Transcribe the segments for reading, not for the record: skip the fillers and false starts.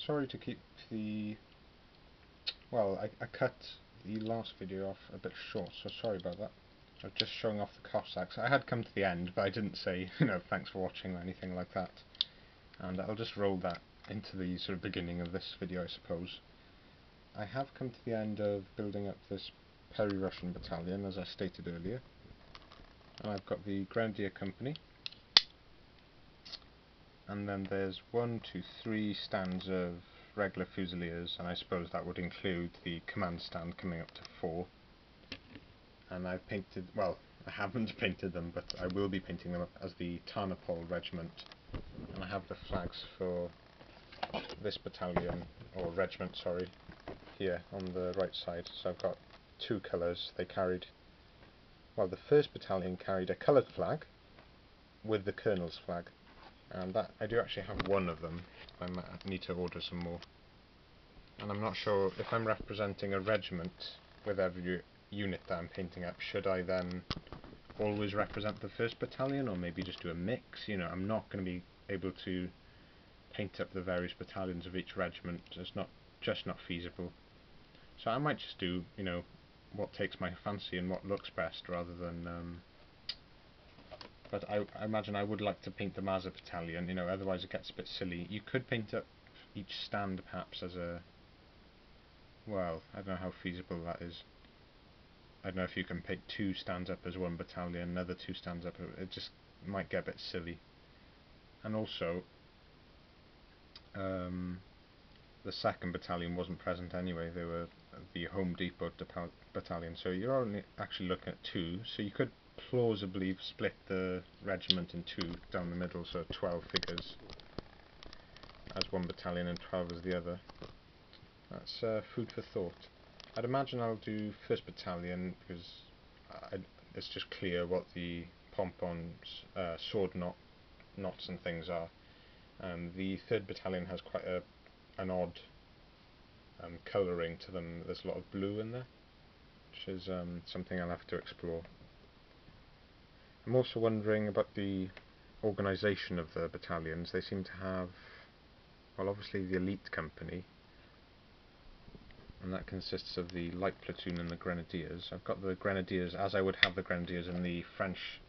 sorry to keep the... Well, I cut the last video off a bit short, so sorry about that. I was just showing off the Cossacks. I had come to the end, but I didn't say, thanks for watching or anything like that. And I'll just roll that into the sort of beginning of this video, I suppose. I have come to the end of building up this Russian battalion, as I stated earlier. And I've got the Grenadier Company. And then there's 1, 2, 3 stands of regular Fusiliers, and I suppose that would include the command stand coming up to 4. And I've painted, well, I haven't painted them, but I will be painting them up as the Tarnopol Regiment. And I have the flags for this battalion, or regiment, sorry, here on the right side. So I've got 2 colours. They carried, well, the first battalion carried a coloured flag with the Colonel's flag. And that, I do actually have one of them. I might need to order some more. And I'm not sure if I'm representing a regiment with every unit that I'm painting up, should I then always represent the first battalion, or maybe just do a mix? I'm not going to be able to paint up the various battalions of each regiment. It's just not feasible. So I might just do, what takes my fancy and what looks best, rather than but I imagine I would like to paint them as a battalion, otherwise it gets a bit silly. You could paint up each stand perhaps as a... well, I don't know how feasible that is. I don't know if you can paint 2 stands up as one battalion, another 2 stands up, it just might get a bit silly. And also, the 2nd battalion wasn't present anyway, they were the Home Depot battalion, so you're only actually looking at 2, so you could plausibly split the regiment in 2 down the middle, so 12 figures as one battalion and 12 as the other. That's food for thought. I'd imagine I'll do 1st battalion because it's just clear what the pompons, sword knots and things are. The 3rd battalion has quite an odd colouring to them. There's a lot of blue in there, which is something I'll have to explore. I'm also wondering about the organisation of the battalions. They seem to have, well, obviously the elite company, and that consists of the light platoon and the grenadiers. I've got the grenadiers as I would have the grenadiers in the French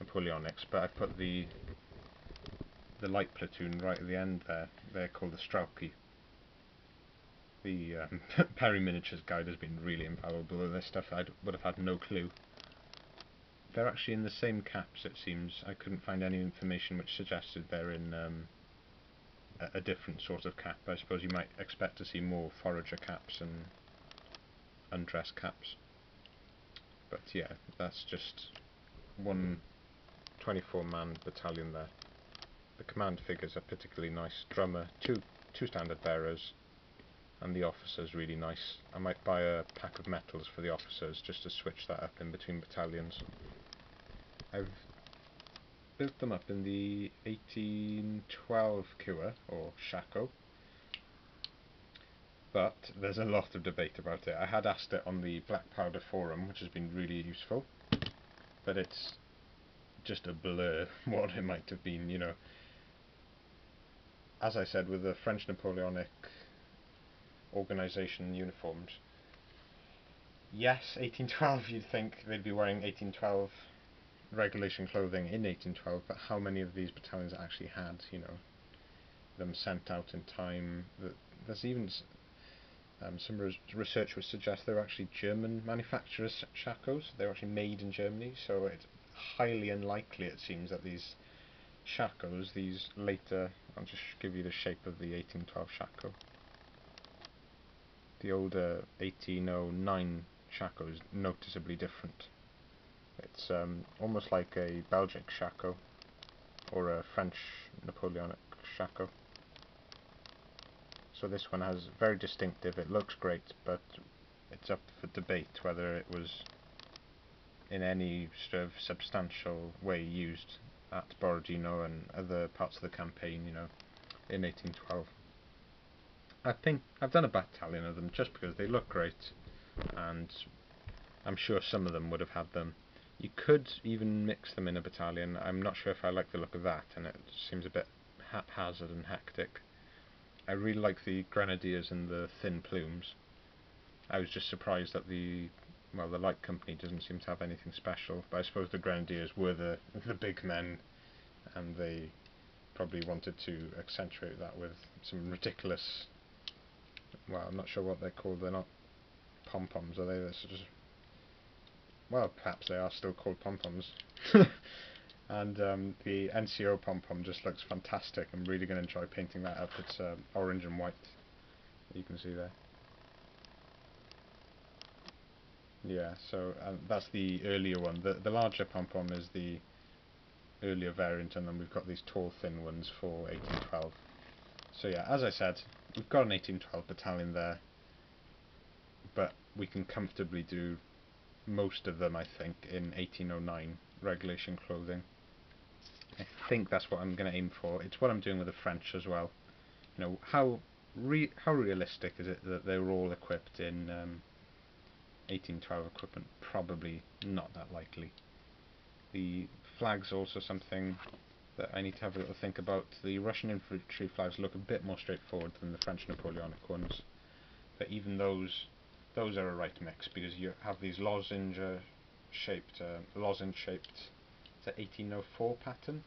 Napoleonics, but I've put the light platoon right at the end there. They're called the Strauki. The Perry Miniatures guide has been really invaluable with this stuff. I would have had no clue. They're actually in the same caps, it seems. I couldn't find any information which suggested they're in a different sort of cap. I suppose you might expect to see more forager caps and undress caps. But yeah, that's just one 24-man battalion there. The command figures are particularly nice. Drummer, two standard bearers, and the officers really nice. I might buy a pack of medals for the officers just to switch that up in between battalions. I've built them up in the 1812 Kua, or Shako, but there's a lot of debate about it. I had asked it on the Black Powder forum, which has been really useful, but it's just a blur what it might have been, As I said, with the French Napoleonic organisation uniforms, yes, 1812, you'd think they'd be wearing 1812 regulation clothing in 1812, but how many of these battalions actually had, them sent out in time? There's even some research would suggest they're actually German manufacturers Shakos. They're actually made in Germany, so it's highly unlikely, it seems, that these Shakos, these later... I'll just give you the shape of the 1812 Shako. The older 1809 Shako is noticeably different. It's almost like a Belgic Shako or a French Napoleonic Shako. So this one has very distinctive, it looks great, but it's up for debate whether it was in any sort of substantial way used at Borodino and other parts of the campaign, in 1812. I think I've done a battalion of them just because they look great, and I'm sure some of them would have had them. You could even mix them in a battalion. I'm not sure if I like the look of that, and it seems a bit haphazard and hectic. I really like the grenadiers and the thin plumes. I was just surprised that the light company doesn't seem to have anything special, but I suppose the grenadiers were the big men, and they probably wanted to accentuate that with some ridiculous, well, I'm not sure what they're called, they're not pom-poms, are they? They're sort of, well, perhaps they are still called pom-poms. And the NCO pom-pom just looks fantastic. I'm really going to enjoy painting that up. It's orange and white, you can see there. Yeah, so that's the earlier one. The larger pom-pom is the earlier variant, and then we've got these tall, thin ones for 1812. So yeah, as I said, we've got an 1812 battalion there, but we can comfortably do most of them, I think, in 1809 regulation clothing. I think that's what I'm going to aim for. It's what I'm doing with the French as well. You know, how realistic is it that they were all equipped in 1812 equipment? Probably not that likely. The flag's also something that I need to have a little think about. The Russian infantry flags look a bit more straightforward than the French Napoleonic ones, but even those are a right mix, because you have these lozenge-shaped, it's an 1804 pattern,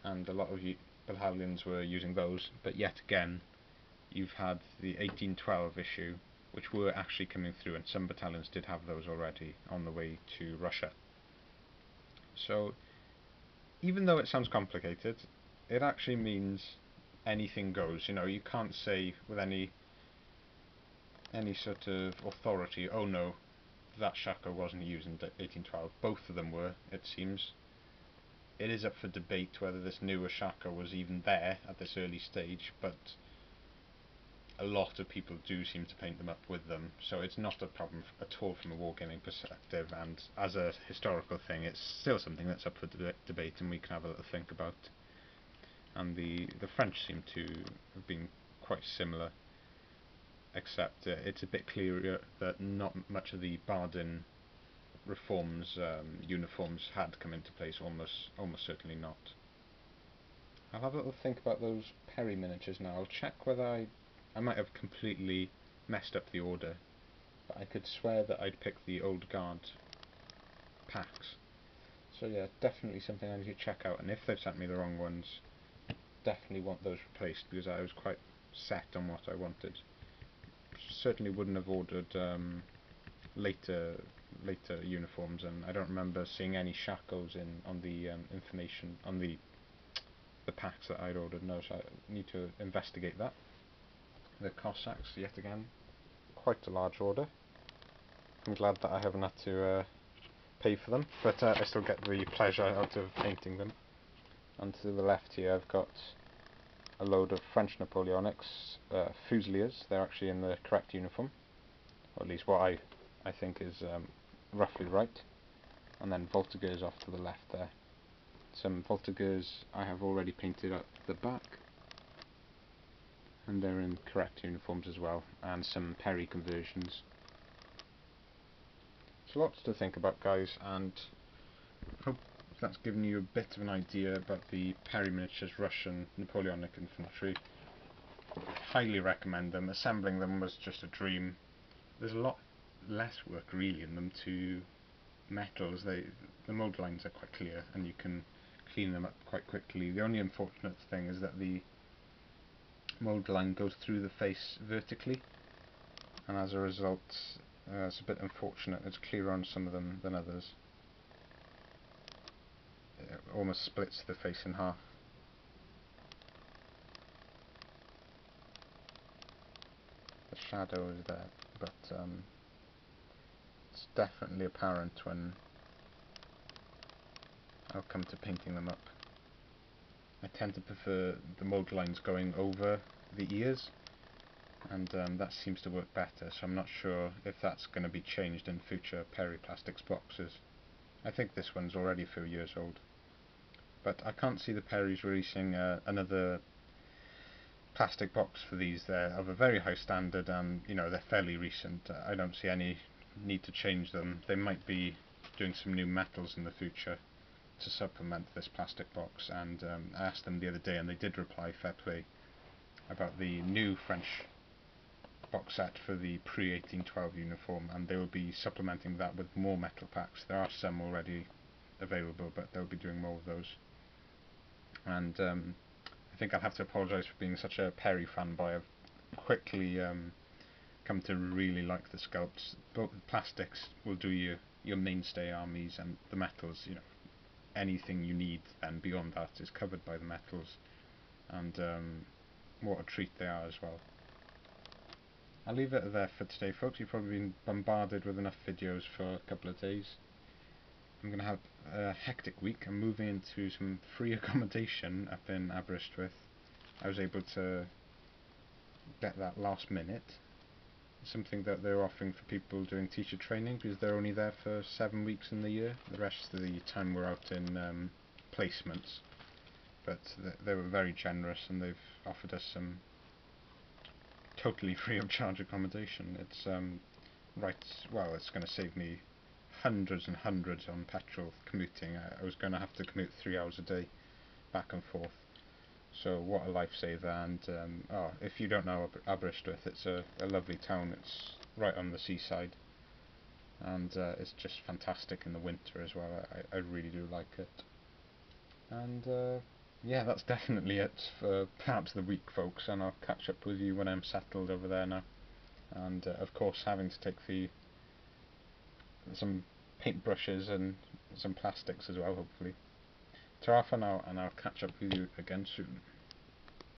and a lot of battalions were using those, but yet again, you've had the 1812 issue, which were actually coming through, and some battalions did have those already on the way to Russia. So, even though it sounds complicated, it actually means anything goes. You know, you can't say with any sort of authority, oh no, that shaka wasn't used in 1812. Both of them were, it seems. It is up for debate whether this newer shaka was even there at this early stage, but a lot of people do seem to paint them up with them, so it's not a problem at all from a wargaming perspective, and as a historical thing it's still something that's up for debate and we can have a little think about. And the French seem to have been quite similar, except it's a bit clearer that not much of the Bardin reforms uniforms had come into place, almost certainly not. I'll have a little think about those Perry miniatures now. I'll check whether I might have completely messed up the order, but I could swear that I'd picked the Old Guard packs. So yeah, definitely something I need to check out, and if they've sent me the wrong ones, definitely want those replaced, because I was quite set on what I wanted. Certainly wouldn't have ordered later uniforms, and I don't remember seeing any shackles on the information on the packs that I'd ordered. No, so I need to investigate that. The Cossacks, yet again, quite a large order. I'm glad that I haven't had to pay for them, but I still get the pleasure out of painting them. And to the left here I've got a load of French Napoleonics, Fusiliers. They're actually in the correct uniform, or at least what I think is roughly right. And then Voltigeurs off to the left there. Some Voltigeurs I have already painted up the back, and they're in correct uniforms as well, and some Perry conversions. So lots to think about, guys, and I hope that's given you a bit of an idea about the Perry miniatures Russian Napoleonic infantry. Highly recommend them. Assembling them was just a dream. There's a lot less work really in them to metals. The mould lines are quite clear and you can clean them up quite quickly. The only unfortunate thing is that the mould line goes through the face vertically, and as a result it's a bit unfortunate. It's clearer on some of them than others. It almost splits the face in half. The shadow is there, but it's definitely apparent when I'll come to painting them up. I tend to prefer the mould lines going over the ears, and that seems to work better, so I'm not sure if that's going to be changed in future Perry Plastics boxes. I think this one's already a few years old, but I can't see the Perrys releasing another plastic box for these. They're of a very high standard, and you know, they're fairly recent. I don't see any need to change them. They might be doing some new metals in the future to supplement this plastic box, and I asked them the other day and they did reply, fair play. about the new French box set for the pre-1812 uniform, and they will be supplementing that with more metal packs. There are some already available, but they'll be doing more of those. And I think I'll have to apologise for being such a Perry fanboy. I've quickly come to really like the sculpts. Both the plastics will do your mainstay armies, and the metals, you know, anything you need and beyond that is covered by the metals. And what a treat they are as well. I'll leave it there for today, folks. You've probably been bombarded with enough videos for a couple of days. I'm going to have a hectic week. I'm moving into some free accommodation up in Aberystwyth. I was able to get that last minute. Something that they're offering for people doing teacher training, because they're only there for 7 weeks in the year. The rest of the time we're out in placements. But they were very generous, and they've offered us some totally free of charge accommodation. It's it's going to save me hundreds and hundreds on petrol commuting. I was going to have to commute 3 hours a day back and forth. So what a lifesaver. And if you don't know Aberystwyth, it's a lovely town. It's right on the seaside, and it's just fantastic in the winter as well. I really do like it. And yeah, that's definitely it for perhaps the week, folks, and I'll catch up with you when I'm settled over there now. And of course, having to take some paintbrushes and some plastics as well, hopefully. Ta-ra for now, and I'll catch up with you again soon.